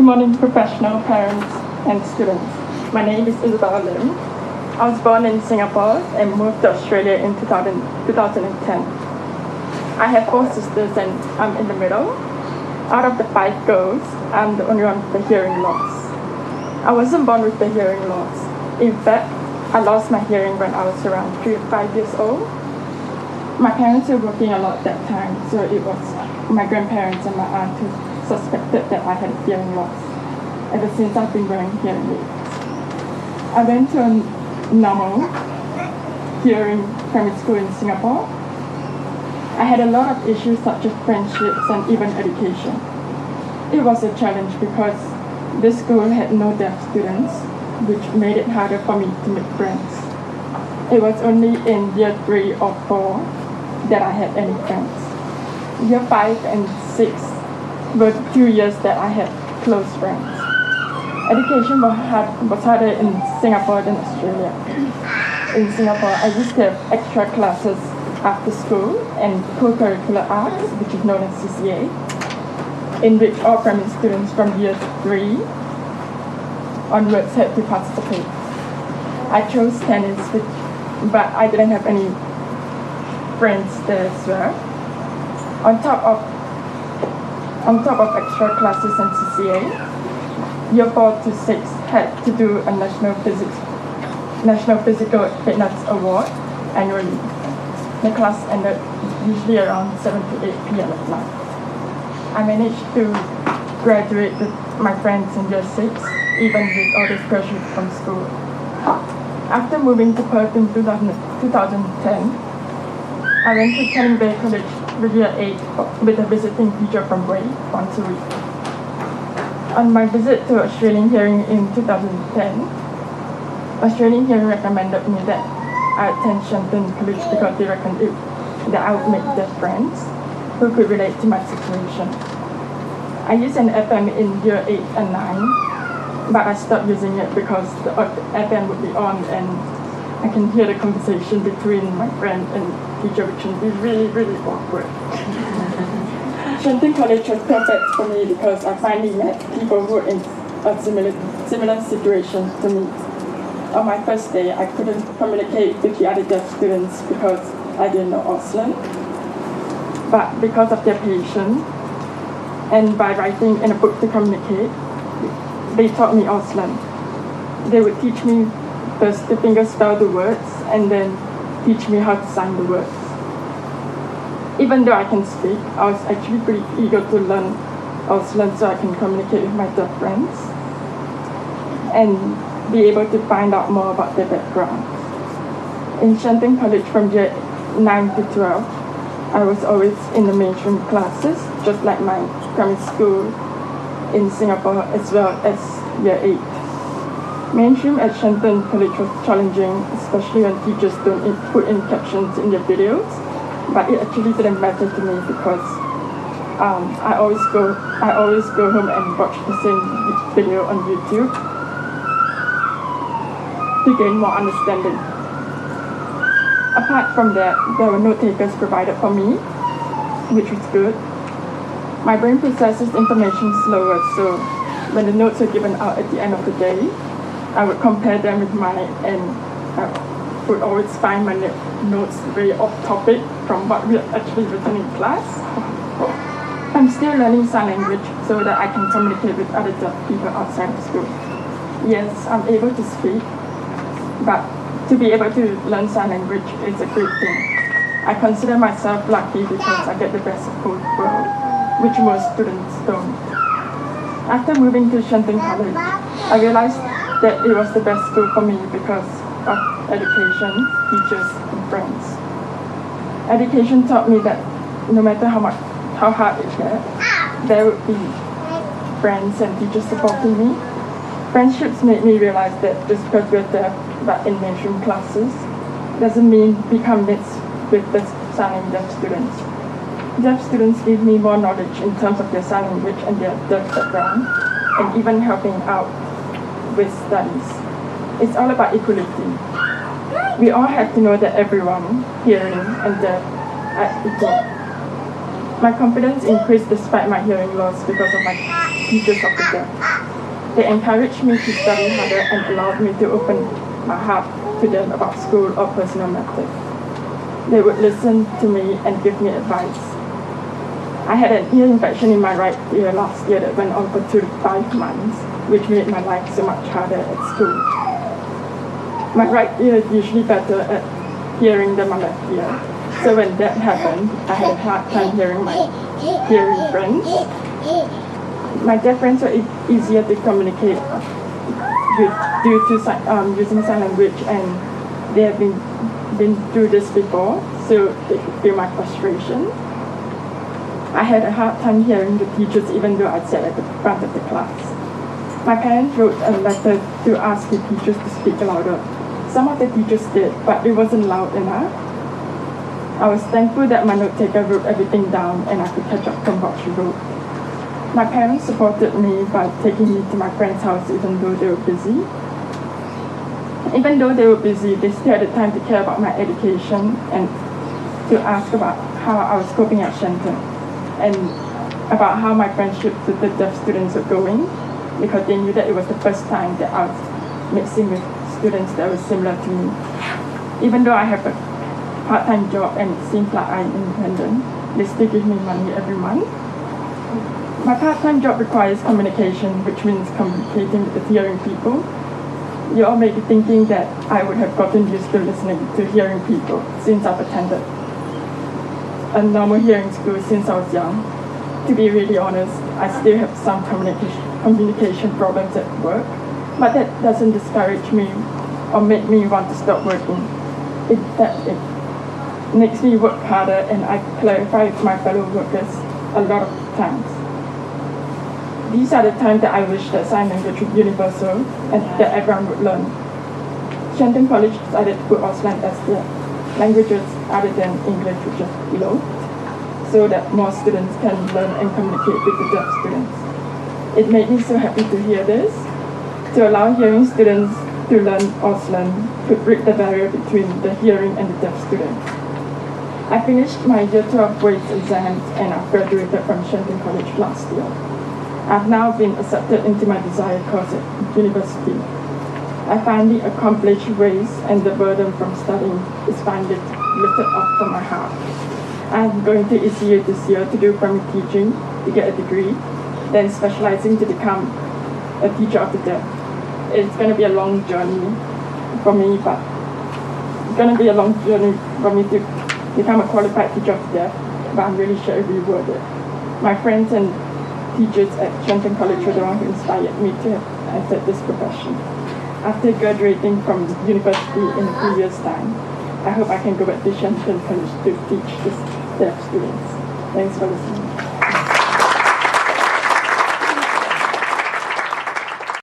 Good morning, professional parents and students. My name is Isabel. I was born in Singapore and moved to Australia in 2010. I have 4 sisters and I'm in the middle. Out of the 5 girls, I'm the only one with the hearing loss. I wasn't born with the hearing loss. In fact, I lost my hearing when I was around 3 or 5 years old. My parents were working a lot at that time, so it was my grandparents and my aunt who suspected that I had a hearing loss. Ever since I've been wearing hearing aids. I went to a normal hearing primary school in Singapore. I had a lot of issues such as friendships and even education. It was a challenge because this school had no deaf students, which made it harder for me to make friends. It was only in year 3 or 4 that I had any friends. Year 5 and 6 were 2 years that I had close friends. Education was harder in Singapore than Australia. In Singapore, I used to have extra classes after school and co-curricular arts, which is known as CCA, in which all primary students from year 3 onwards had to participate. I chose tennis, but I didn't have any friends there as well. On top of extra classes and CCA, year 4 to 6 had to do a National Physical Fitness Award annually. The class ended usually around 7 to 8 p.m. at night. I managed to graduate with my friends in year 6, even with all this pressure from school. After moving to Perth in 2010, I went to Canning Bay College with year 8 with a visiting teacher from Bray once a week. On my visit to Australian Hearing in 2010, Australian Hearing recommended me that I attend Shenton College because they reckoned that I would make deaf friends who could relate to my situation. I used an FM in year 8 and 9, but I stopped using it because the FM would be on and I can hear the conversation between my friend and teacher, which can be really, really awkward. Shenton College was perfect for me because I finally met people who were in a similar situation to me. On my first day, I couldn't communicate with the other deaf students because I didn't know Auslan. But because of their patience, and by writing in a book to communicate, they taught me Auslan. They would teach me first to finger spell the words and then teach me how to sign the words. Even though I can speak, I was actually pretty eager to learn Auslan so I can communicate with my deaf friends and be able to find out more about their background. In Shenton College from year 9 to 12, I was always in the mainstream classes, just like my primary school in Singapore as well as year 8. Mainstream at Shenton College was challenging, especially when teachers don't put in captions in their videos, but it actually didn't matter to me because I always go home and watch the same video on YouTube to gain more understanding. Apart from that, there were note takers provided for me, which was good. My brain processes information slower, so when the notes are given out at the end of the day, I would compare them with mine and I would always find my notes very off topic from what we had actually written in class. I'm still learning sign language so that I can communicate with other deaf people outside of school. Yes, I'm able to speak, but to be able to learn sign language is a great thing. I consider myself lucky because I get the best of both worlds, which most students don't. After moving to Shenton College, I realized that it was the best school for me because of education, teachers, and friends. Education taught me that no matter how hard it gets, there would be friends and teachers supporting me. Friendships made me realize that just because we're deaf but in mainstream classes doesn't mean we can't mix with the sign and deaf students. Deaf students give me more knowledge in terms of their sign language and their deaf background, and even helping out with studies. It's all about equality. We all have to know that everyone, hearing and deaf, are equal. My confidence increased despite my hearing loss because of my teachers of the deaf. They encouraged me to study harder and allowed me to open my heart to them about school or personal matters. They would listen to me and give me advice. I had an ear infection in my right ear last year that went on for 2 to 5 months, which made my life so much harder at school. My right ear is usually better at hearing than my left ear, so when that happened, I had a hard time hearing my hearing friends. My deaf friends were easier to communicate with due to using sign language, and they have been through this before, so they could feel my frustration. I had a hard time hearing the teachers even though I sat at the front of the class. My parents wrote a letter to ask the teachers to speak louder. Some of the teachers did, but it wasn't loud enough. I was thankful that my note taker wrote everything down and I could catch up from what she wrote. My parents supported me by taking me to my friend's house even though they were busy. Even though they were busy, they still had the time to care about my education and to ask about how I was coping at Shenton and about how my friendships with the deaf students were going, because they knew that it was the first time that I was mixing with students that were similar to me. Even though I have a part-time job and it seems like I'm independent, they still give me money every month. My part-time job requires communication, which means communicating with the hearing people. You all may be thinking that I would have gotten used to listening to hearing people since I've attended a normal hearing school since I was young. To be really honest, I still have some communication problems at work, but that doesn't discourage me or make me want to stop working. It makes me work harder, and I clarify with my fellow workers a lot of times. These are the times that I wish that sign language was universal and that everyone would learn. Shenton College decided to put Auslan as the languages other than English, which is below, so that more students can learn and communicate with the deaf students. It made me so happy to hear this. To allow hearing students to learn Auslan could break the barrier between the hearing and the deaf students. I finished my year 12 weights exams and I graduated from Shenton College last year. I've now been accepted into my desired course at university. I finally accomplished race, and the burden from studying is finally lifted off from my heart. I'm going to ECU this year to do primary teaching to get a degree, then specializing to become a teacher of the deaf. It's going to be a long journey for me, but it's going to be a long journey for me to become a qualified teacher of the deaf, but I'm really sure it will be worth it. My friends and teachers at Shenton College were the ones who inspired me to have entered this profession. After graduating from university in a few years' time, I hope I can go back to Shenton College to teach the deaf students. Thanks for listening.